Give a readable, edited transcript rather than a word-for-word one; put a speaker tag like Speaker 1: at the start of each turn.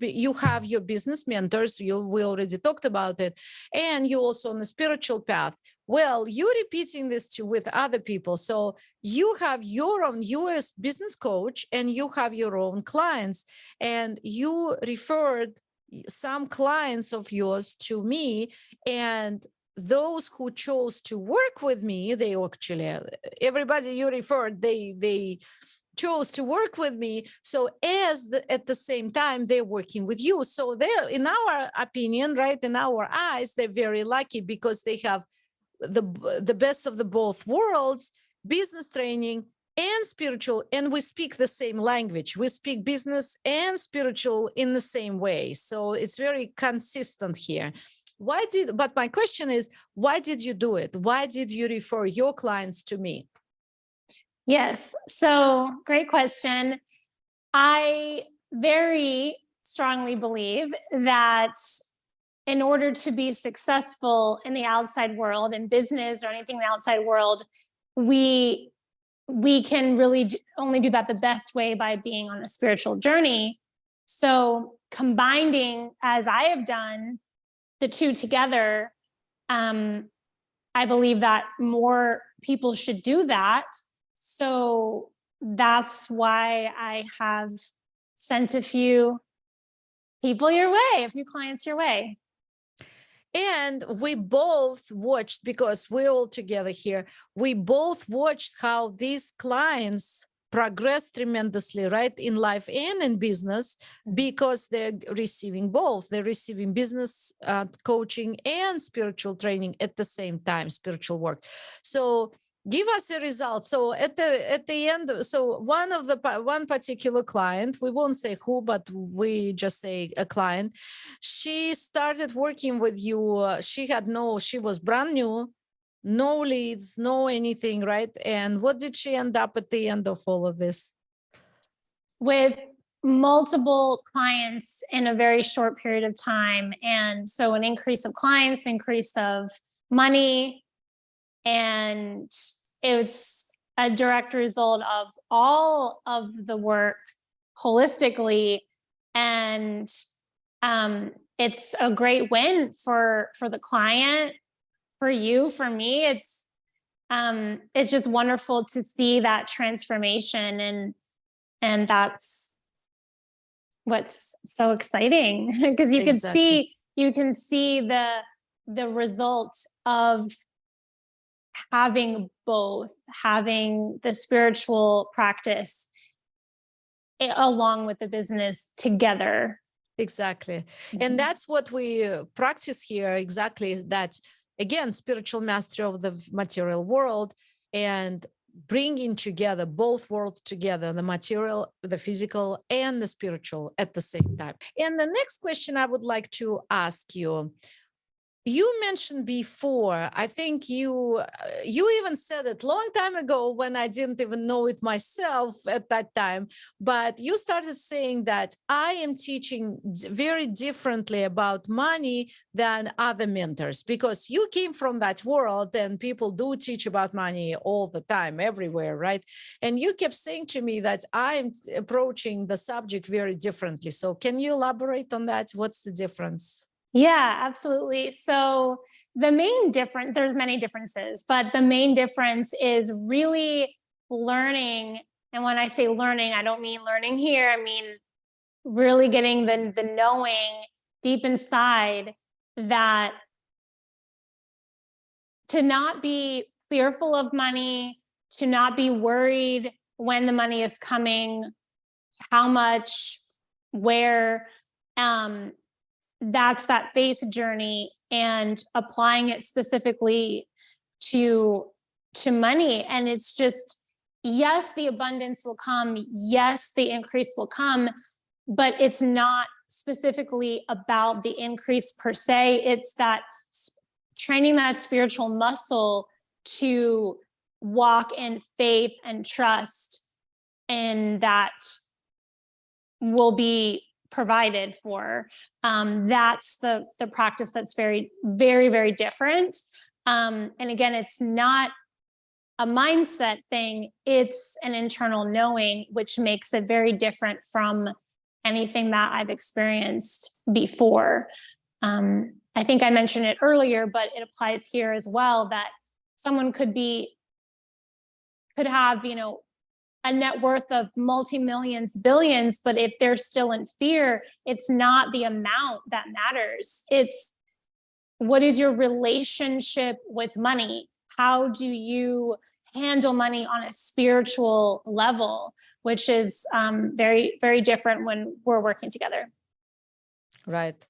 Speaker 1: you have your business mentors, we already talked about it, and you're also on a spiritual path. Well, you're repeating this with other people. So you have your own US business coach and you have your own clients, and you referred some clients of yours to me, and those who chose to work with me, they actually, everybody you referred, they chose to work with me. So at the same time, they're working with you. So they're, in our opinion, right, in our eyes, they're very lucky because they have the best of the both worlds, business training and spiritual, and we speak the same language. We speak business and spiritual in the same way. So it's very consistent here. But my question is, why did you do it? Why did you refer your clients to me?
Speaker 2: Yes. So great question. I very strongly believe that in order to be successful in the outside world, in business or anything in the outside world, we can really only do that the best way by being on a spiritual journey. So combining, as I have done, the two together, I believe that more people should do that. So that's why I have sent a few people your way, a few clients your way.
Speaker 1: And we both watched, because we're all together here, we both watched how these clients progress tremendously, right, in life and in business, because they're receiving both. They're receiving business coaching and spiritual training at the same time, spiritual work. So give us a result. So at the end, so one particular client, we won't say who, but we just say a client, she started working with you. She was brand new, no leads, no anything, right? And what did she end up at the end of all of this?
Speaker 2: With multiple clients in a very short period of time. And so an increase of clients, increase of money, and it's a direct result of all of the work holistically. And it's a great win for the client, for you, for me. It's just wonderful to see that transformation, and that's what's so exciting, because you can see the result of having both, having the spiritual practice along with the business together.
Speaker 1: Exactly. And that's what we practice here. Exactly that. Again, spiritual mastery of the material world, and bringing together both worlds together, the material, the physical, and the spiritual at the same time. And the next question I would like to ask you, you mentioned before, I think you even said it long time ago when I didn't even know it myself at that time, but you started saying that I am teaching very differently about money than other mentors, because you came from that world and people do teach about money all the time, everywhere, right? And you kept saying to me that I'm approaching the subject very differently. So can you elaborate on that? What's the difference?
Speaker 2: Yeah, absolutely. So the main difference, there's many differences, but the main difference is really learning. And when I say learning, I don't mean learning here. I mean, really getting the knowing deep inside, that to not be fearful of money, to not be worried when the money is coming, how much, where, that's that faith journey, and applying it specifically to money. And it's just, yes, the abundance will come. Yes, the increase will come, but it's not specifically about the increase per se. It's that training that spiritual muscle to walk in faith and trust, and that will be provided for. That's the practice that's very, very, very different. And again, it's not a mindset thing, it's an internal knowing, which makes it very different from anything that I've experienced before. I think I mentioned it earlier, but it applies here as well, that someone could have, a net worth of multi-millions, billions, but if they're still in fear, it's not the amount that matters. It's what is your relationship with money? How do you handle money on a spiritual level, which is very, very different when we're working together.
Speaker 1: Right.